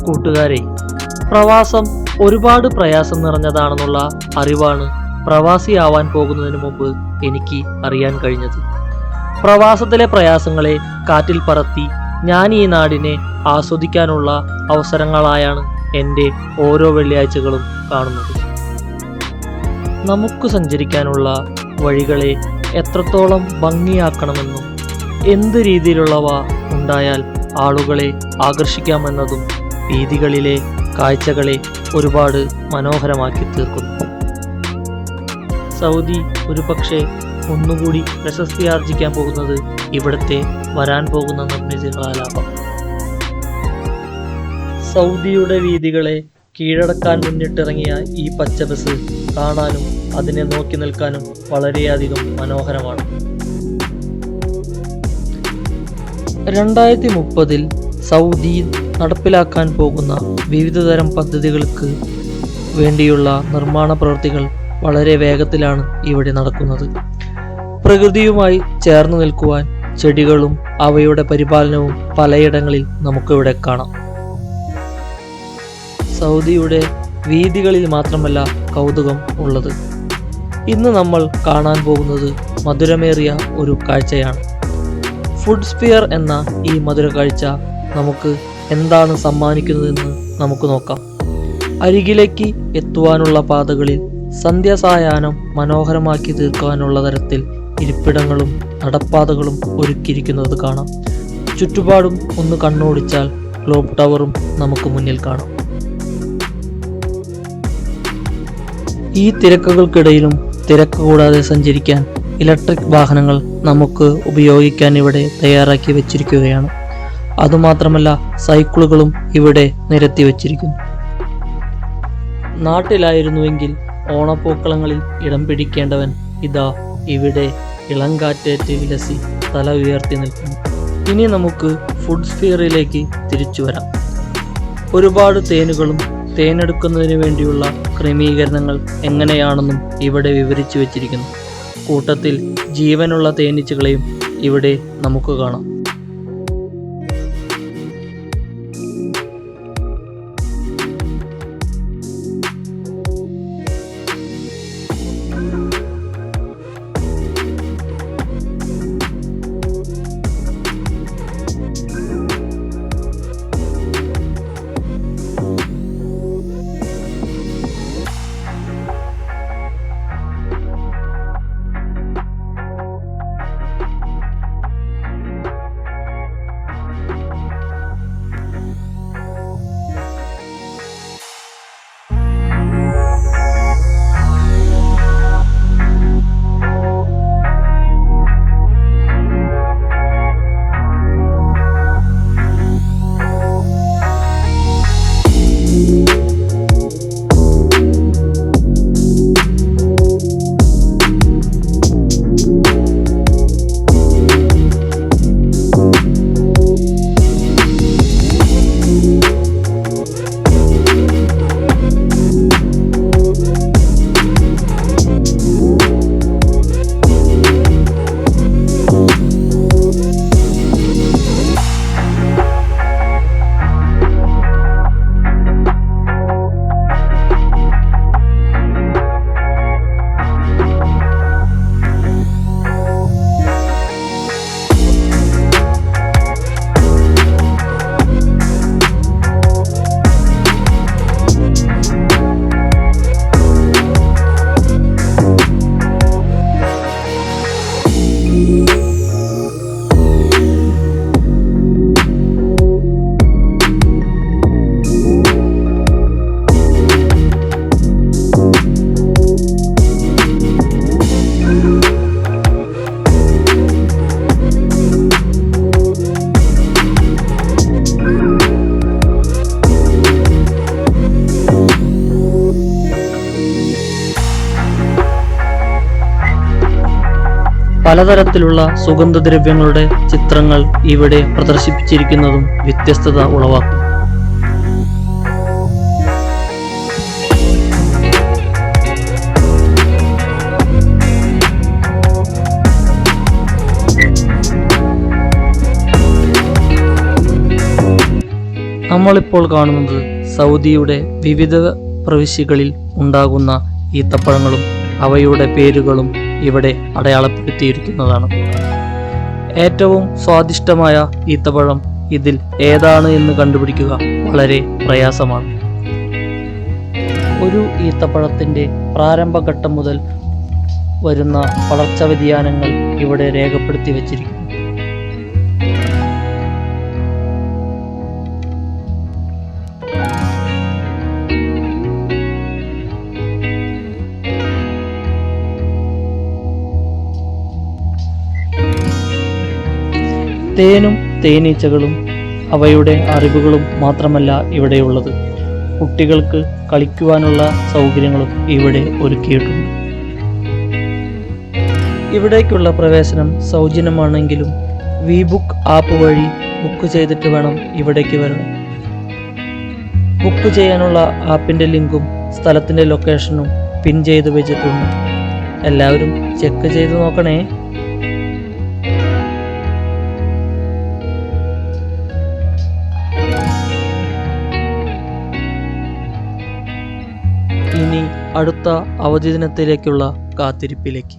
കൂട്ടുകാരെ, പ്രവാസം ഒരുപാട് പ്രയാസം നിറഞ്ഞതാണെന്നുള്ള അറിവാണ് പ്രവാസിയാവാൻ പോകുന്നതിന് മുമ്പ് എനിക്ക് അറിയാൻ കഴിഞ്ഞത്. പ്രവാസത്തിലെ പ്രയാസങ്ങളെ കാറ്റിൽ പറത്തി ഞാൻ ഈ നാടിനെ ആസ്വദിക്കാനുള്ള അവസരങ്ങളായാണ് എൻ്റെ ഓരോ വെള്ളിയാഴ്ചകളും കാണുന്നത്. നമുക്ക് സഞ്ചരിക്കാനുള്ള വഴികളെ എത്രത്തോളം ഭംഗിയാക്കണമെന്നും എന്ത് രീതിയിലുള്ളവ ഉണ്ടായാൽ ആളുകളെ ആകർഷിക്കാമെന്നതും വീഥികളിലെ കാഴ്ചകളെ ഒരുപാട് മനോഹരമാക്കി തീർക്കുന്നു. സൗദി ഒരുപക്ഷെ ഒന്നുകൂടി പ്രശസ്തിയാർജിക്കാൻ പോകുന്നത് ഇവിടുത്തെ വരാൻ പോകുന്ന നിർമ്മിതികളാലാവാം. സൗദിയുടെ വീഥികളെ കീഴടക്കാൻ മുന്നിട്ടിറങ്ങിയ ഈ പച്ച ബസ് കാണാനും അതിനെ നോക്കി നിൽക്കാനും വളരെയധികം മനോഹരമാണ്. 2030 സൗദിയിൽ നടപ്പിലാക്കാൻ പോകുന്ന വിവിധതരം പദ്ധതികൾക്ക് വേണ്ടിയുള്ള നിർമ്മാണ പ്രവൃത്തികൾ വളരെ വേഗത്തിലാണ് ഇവിടെ നടക്കുന്നത്. പ്രകൃതിയുമായി ചേർന്ന് നിൽക്കുവാൻ ചെടികളും അവയുടെ പരിപാലനവും പലയിടങ്ങളിൽ നമുക്കിവിടെ കാണാം. സൗദിയുടെ വീഥികളിൽ മാത്രമല്ല കൗതുകം ഉള്ളത്. ഇന്ന് നമ്മൾ കാണാൻ പോകുന്നത് മധുരമേറിയ ഒരു കാഴ്ചയാണ്. ഫുഡ് സ്ഫിയർ എന്ന ഈ മധുര കാഴ്ച നമുക്ക് എന്താണ് സമ്മാനിക്കുന്നതെന്ന് നമുക്ക് നോക്കാം. അരികിലേക്ക് എത്തുവാനുള്ള പാതകളിൽ സന്ധ്യാസായാഹ്നം മനോഹരമാക്കി തീർക്കാനുള്ള തരത്തിൽ ഇരിപ്പിടങ്ങളും നടപ്പാതകളും ഒരുക്കിയിരിക്കുന്നത് കാണാം. ചുറ്റുപാടും ഒന്ന് കണ്ണോടിച്ചാൽ ക്ലോക്ക് ടവറും നമുക്ക് മുന്നിൽ കാണാം. ഈ തിരക്കുകൾക്കിടയിലും തിരക്ക് കൂടാതെ സഞ്ചരിക്കാൻ ഇലക്ട്രിക് വാഹനങ്ങൾ നമുക്ക് ഉപയോഗിക്കാൻ ഇവിടെ തയ്യാറാക്കി വെച്ചിരിക്കുകയാണ്. അതുമാത്രമല്ല, സൈക്കിളുകളും ഇവിടെ നിരത്തി വച്ചിരിക്കുന്നു. നാട്ടിലായിരുന്നുവെങ്കിൽ ഓണപ്പൂക്കളങ്ങളിൽ ഇടം പിടിക്കേണ്ടവൻ ഇതാ ഇവിടെ ഇളങ്കാറ്റേറ്റ് വിലസി തല ഉയർത്തി നിൽക്കുന്നു. ഇനി നമുക്ക് ഫുഡ് സ്ഫിയറിലേക്ക് തിരിച്ചു വരാം. ഒരുപാട് തേനുകളും തേനെടുക്കുന്നതിന് വേണ്ടിയുള്ള ക്രമീകരണങ്ങൾ എങ്ങനെയാണെന്നും ഇവിടെ വിവരിച്ചു വച്ചിരിക്കുന്നു. കൂട്ടത്തിൽ ജീവനുള്ള തേനീച്ചകളെയും ഇവിടെ നമുക്ക് കാണാം. പലതരത്തിലുള്ള സുഗന്ധദ്രവ്യങ്ങളുടെ ചിത്രങ്ങൾ ഇവിടെ പ്രദർശിപ്പിച്ചിരിക്കുന്നതും വ്യത്യസ്തത ഉളവാക്കും. നമ്മളിപ്പോൾ കാണുന്നത് സൗദിയുടെ വിവിധ പ്രവിശ്യകളിൽ ഉണ്ടാകുന്ന ഈത്തപ്പഴങ്ങളും അവയുടെ പേരുകളും ഇവിടെ അടയാളപ്പെടുത്തിയിരിക്കുന്നതാണ്. ഏറ്റവും സ്വാദിഷ്ടമായ ഈത്തപ്പഴം ഇതിൽ ഏതാണ് എന്ന് കണ്ടുപിടിക്കുക വളരെ പ്രയാസമാണ്. ഒരു ഈത്തപ്പഴത്തിൻ്റെ പ്രാരംഭഘട്ടം മുതൽ വരുന്ന വളർച്ച വ്യതിയാനങ്ങൾ ഇവിടെ രേഖപ്പെടുത്തി വച്ചിരിക്കുന്നു. തേനും തേനീച്ചകളും അവയുടെ അറിവുകളും മാത്രമല്ല ഇവിടെയുള്ളത്. കുട്ടികൾക്ക് കളിക്കുവാനുള്ള സൗകര്യങ്ങളും ഇവിടെ ഒരുക്കിയിട്ടുണ്ട്. ഇവിടേക്കുള്ള പ്രവേശനം സൗജന്യമാണെങ്കിലും ബുക്ക് ആപ്പ് വഴി ബുക്ക് ചെയ്തിട്ട് വേണം ഇവിടേക്ക് വരാൻ. ബുക്ക് ചെയ്യാനുള്ള ആപ്പിൻ്റെ ലിങ്കും സ്ഥലത്തിൻ്റെ ലൊക്കേഷനും പിൻ ചെയ്ത് വെച്ചിട്ടുണ്ട്. എല്ലാവരും ചെക്ക് ചെയ്ത് നോക്കണേ. ഇനി അടുത്ത അവധി ദിനത്തിലേക്കുള്ള കാത്തിരിപ്പിലേക്ക്.